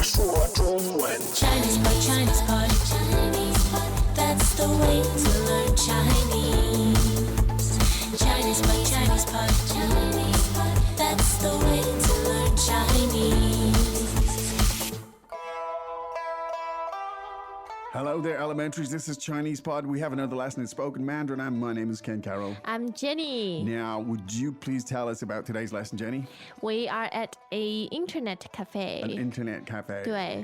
说中文。Chinese pot, Chinese pot, Chinese pot. That's the way to learn Chinese. Chinese pot, Chinese pot, Chinese pot. That's the way to learn Chinese. Hello there, elementaries. This is Chinese Pod. We have another lesson in spoken Mandarin. My name is Ken Carroll. I'm Jenny. Now, would you please tell us about today's lesson, Jenny? We are at a internet cafe. An internet cafe. 对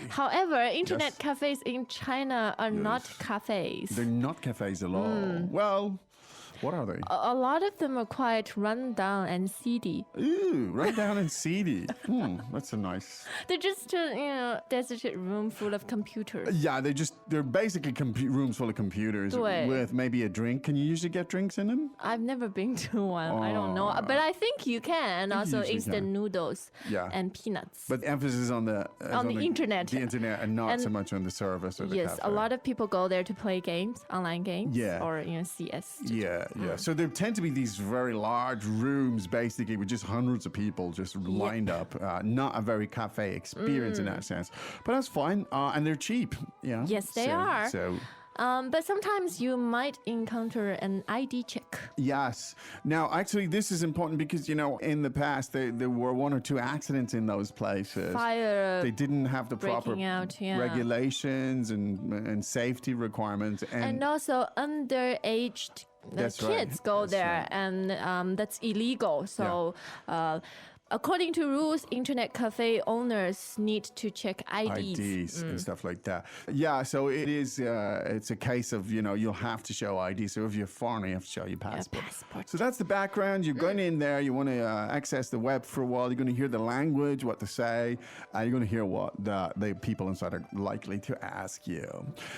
However, internet Yes. cafes in China are not cafes. They're not cafes at all. Well, what are they? A lot of them are quite run down and seedy. Ooh, run down and seedy. That's a nice... They're just deserted room full of computers. Yeah, they're basically rooms full of computers 对 with maybe a drink. Can you usually get drinks in them? I've never been to one. I don't know. But I think you can. you Also usually instant can. noodles Yeah. and peanuts. But the emphasis on the internet. The internet and not And so much on the service or the Yes, cafe. a lot of people go there to play games, online games, Yeah. or CS. Yeah. So there tend to be these very large rooms, basically, with just hundreds of people just lined up. Not a very cafe experience in that sense, but that's fine. And they're cheap. Yeah. Yes, they are. So But sometimes you might encounter an ID check. yes. Now, actually, this is important because in the past there were one or two accidents in those places. Fire. They didn't have the proper breaking out, yeah. regulations and safety requirements, And also underaged That's right, kids go that's there, right. and that's illegal. So, according to rules, internet cafe owners need to check IDs. IDs and stuff like that. Yeah, so it is. It's a case of you'll have to show ID. So if you're foreign, you have to show your passport. passport. So that's the background. You're going in there. You want to access the web for a while. You're going to hear the language, what to say. You're going to hear what the people inside are likely to ask you.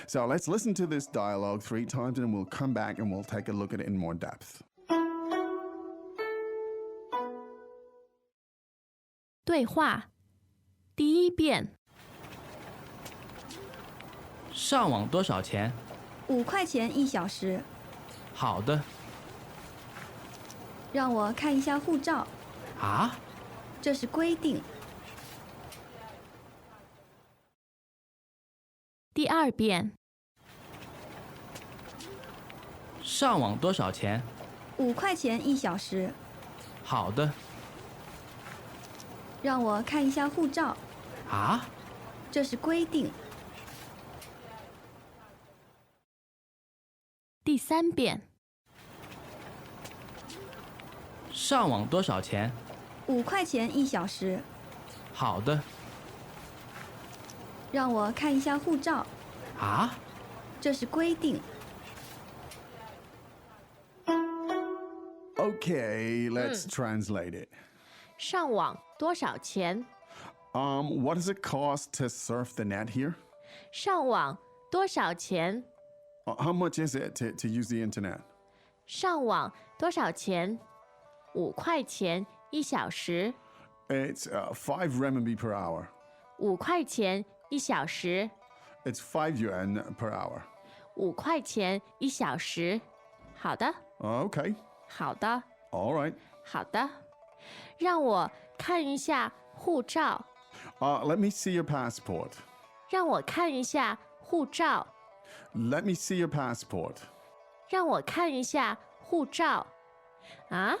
So let's listen to this dialogue 3 times, and we'll come back and we'll take a look at it in more depth. 对话第一遍，上网多少钱？ 5块钱1小时，好的。让我看一下护照，啊？这是规定。第二遍，上网多少钱？ 5块钱1小时，好的。让我看一下护照，啊？这是规定。第三遍，上网多少钱？ 5块钱1小时，好的。让我看一下护照，啊？这是规定。 Okay, let's translate it. 上网多少钱？ What does it cost to surf the net here? 上网多少钱？ How much is it to use the internet? 上网多少钱？5块钱1小时。 It's 5 renminbi per hour. 5块钱1小时。 It's 5 yuan per hour. 5块钱1小时。好的， Okay. 好的， All right. 好的。让我看一下护照。 Let me see your passport. 让我看一下护照。 Let me see your passport. 让我看一下护照。啊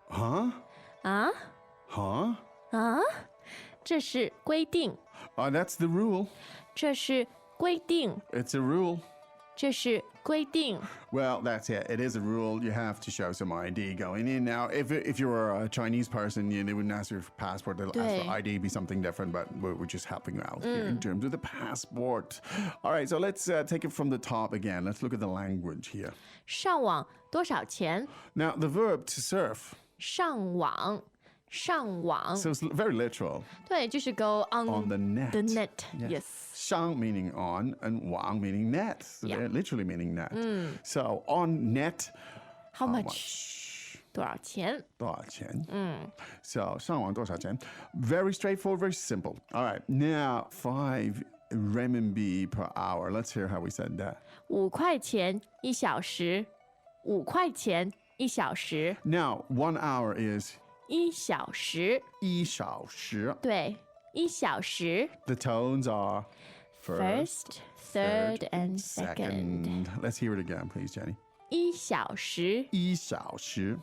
Huh? 啊 Huh? 啊！这是规定， That's the rule. 这是规定， It's a rule. 这是规定。 Well, that's it. It is a rule. You have to show some ID going in. Now, if you're a Chinese person, they wouldn't ask you for passport. They'll ask for 对 ID, be something different. But we're just helping you out here in terms of the passport. All right, so let's take it from the top again. Let's look at the language here. 上网多少钱？ Now, the verb to surf. 上网，上网。 So it's very literal. 对，就是 go On the net. The net, yes. 上 meaning on and 网 meaning net. So Yeah. they're literally meaning net. So on net, How much？多少钱？多少钱? So 上网多少钱? Very straightforward, very simple. All right, now 5 renminbi per hour. Let's hear how we said that. 5块钱1小时，5块钱1小时， Now 1 hour is 1小时，1小时。对， 1小时 The tones are first, third, and second. Let's hear it again, please, Jenny. 1小时1小时.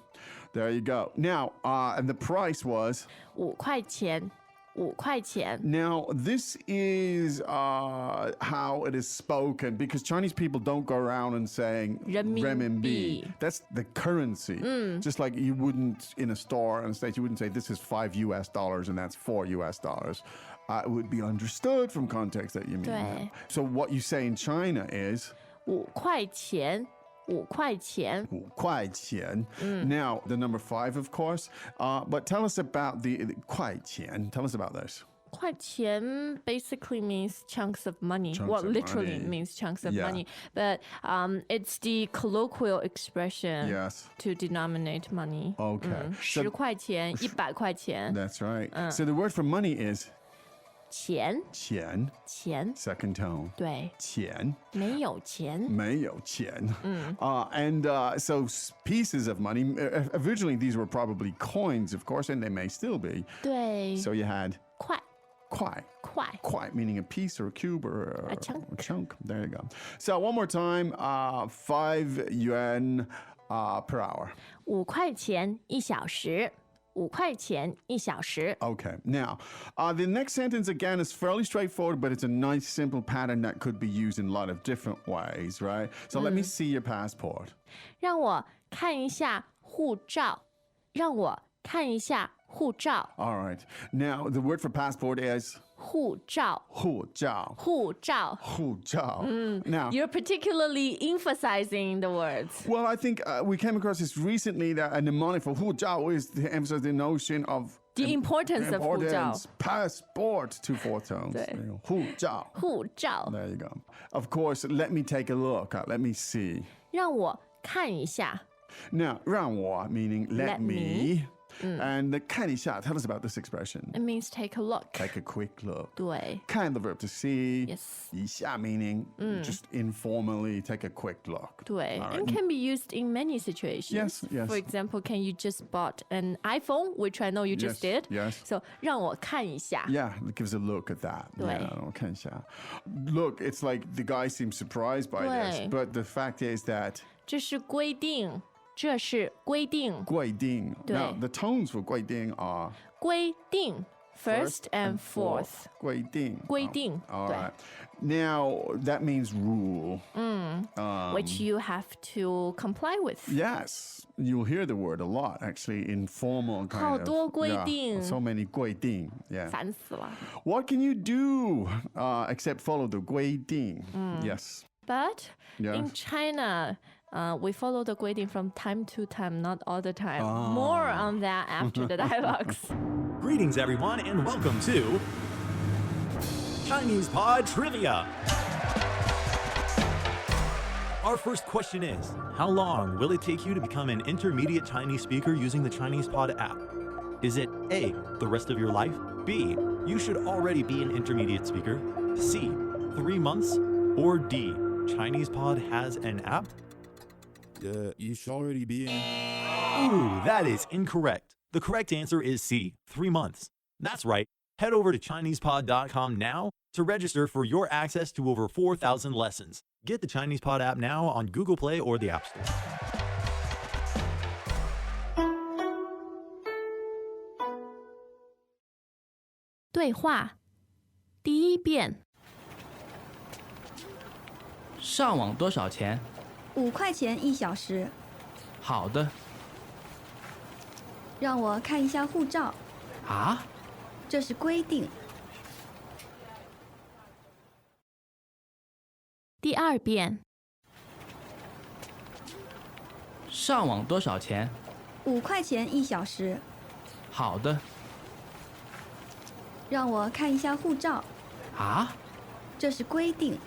There you go. Now, and the price was. 5块钱5块钱 Now, this is how it is spoken because Chinese people don't go around and saying renminbi. That's the currency. Just like you wouldn't in a store in the States, you wouldn't say this is $5 and that's $4. It would be understood from context that you mean that. 对 So what you say in China is 5块钱5块钱5块钱. Now, the number 5, of course. But tell us about the 块钱. Tell us about this. 块钱 basically means chunks of money. Chunks well, of literally money. means chunks of Yeah. money. But it's the colloquial expression Yes. to denominate money. Okay. 10块钱100块钱 That's right. So the word for money is 钱钱. 钱 Second tone. 对钱.没有钱没有钱. So pieces of money, originally these were probably coins, of course, and they may still be. 对 So you had 块 kwai. 块 Kwai meaning a piece or a cube or A chunk. A chunk. There you go. So one more time, 5 yuan per hour. 5块钱1小时5块钱1小时 Okay. Now, the next sentence again is fairly straightforward, but it's a nice simple pattern that could be used in a lot of different ways, right? So let me see your passport. 让我看一下护照让我看一下护照 All right. Now, the word for passport is 护照护照.护照护照. Now, You're particularly emphasizing the words. well, I think we came across this recently that a mnemonic for 护照 is to emphasize the notion of The importance of 护照 importance. Passport, 2 4 tones. 对 There you go. 护照.护照 There you go. Of course, let me take a look. Let me see. 让我看一下 Now, 让我 meaning let Let me. And the 看一下, tell us about this expression. It means take a look. Take a quick look. 对 Kind the verb to see. Yes. 一下 meaning just informally take a quick look. 对 All right. and can be used in many situations. Yes, yes. For example, can you just bought an iPhone, which I know you just Yes, did. yes. So 让我看一下 Yeah, it gives a look at that. 对 Yeah, 看一下. Look, it's like the guy seems surprised by this, 对 but the fact is that 这是规定这是规定规定. Now, 对 the tones for 规定 are 规定 first and fourth. 规定. 规定 All 对 right. Now, that means rule. which you have to comply with. Yes, you'll hear the word a lot, actually, in formal kind 好 of. 多规定 so many 规定. Yeah. 烦死了 What can you do except follow the 规定? Yes. But Yeah. in China, we follow the 规定 from time to time, not all the time. More on that after the dialogues. Greetings, everyone, and welcome to Chinese Pod Trivia. Our first question is, how long will it take you to become an intermediate Chinese speaker using the Chinese Pod app? Is it A, the rest of your life? B, you should already be an intermediate speaker? C, 3 months? Or D, Chinese Pod has an app? You should already be in. Ooh, that is incorrect. The correct answer is C, 3 months. That's right. Head over to ChinesePod.com now to register for your access to over 4,000 lessons. Get the Chinese Pod app now on Google Play or the App Store. 对话第一遍上网多少钱？ 5块钱1小时，好的。让我看一下护照，啊？这是规定。第二遍上网多少钱？ 5块钱1小时，好的。让我看一下护照，啊？这是规定。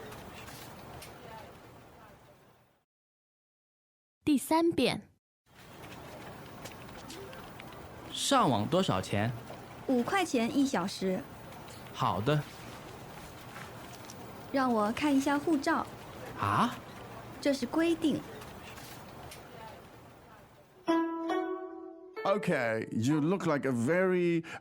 第三遍上网多少钱？ 5块钱1小时，好的。让我看一下护照，啊？这是规定。Okay, you look like a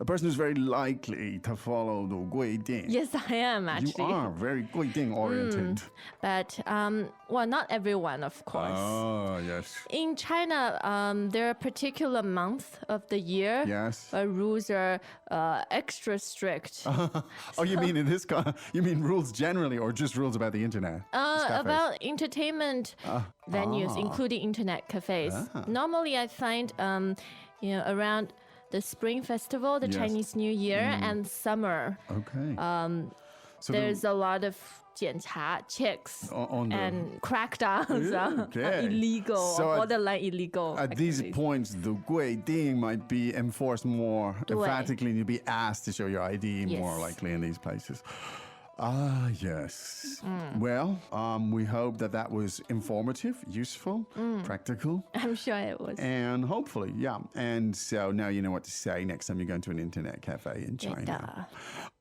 person who's very likely to follow the 规定. Yes, I am You actually. are very 规定 oriented. But well, not everyone, of course. Oh, yes. In China, there are particular months of the year Yes. where rules are extra strict. Oh, you mean you mean rules generally or just rules about the internet? These cafes? About entertainment venues, including internet cafes. Normally, I find around the Spring Festival, the Yes. Chinese New Year, and summer, Okay. So there's a lot of 检查 checks on the- and crackdowns on Okay. illegal, So or borderline illegal. at these activities. points, the 规定 might be enforced more 对 emphatically, and you'd be asked to show your ID more Yes. likely in these places. Ah, yes. Well, we hope that was informative, useful, practical, I'm sure it was. and hopefully, yeah. And so now you know what to say next time you go into an internet cafe in China. 对的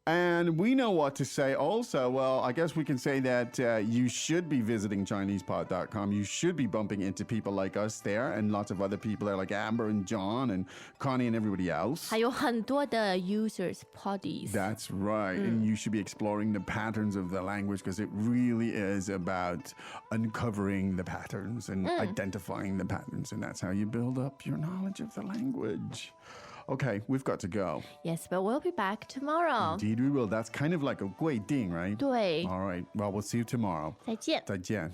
And we know what to say also. Well, I guess we can say that you should be visiting ChinesePod.com. You should be bumping into people like us there and lots of other people there like Amber and John and Connie and everybody else. 还有很多的 users parties. That's right. And you should be exploring the patterns of the language because it really is about uncovering the patterns and identifying the patterns. And that's how you build up your knowledge of the language. Okay, we've got to go. Yes, but we'll be back tomorrow. Indeed, we will. That's kind of like a 规定, right? 对 All right. Well, we'll see you tomorrow. 再见。再见.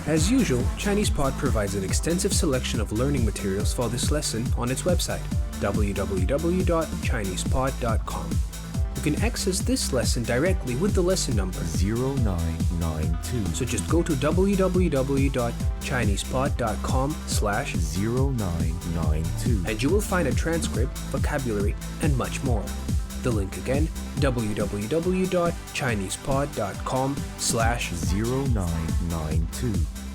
As usual, ChinesePod provides an extensive selection of learning materials for this lesson on its website, www.chinesepod.com. You can access this lesson directly with the lesson number 0992 So just go to www.chinesepod.com/0992 0992 and you will find a transcript, vocabulary, and much more. The link again, www.chinesepod.com/0992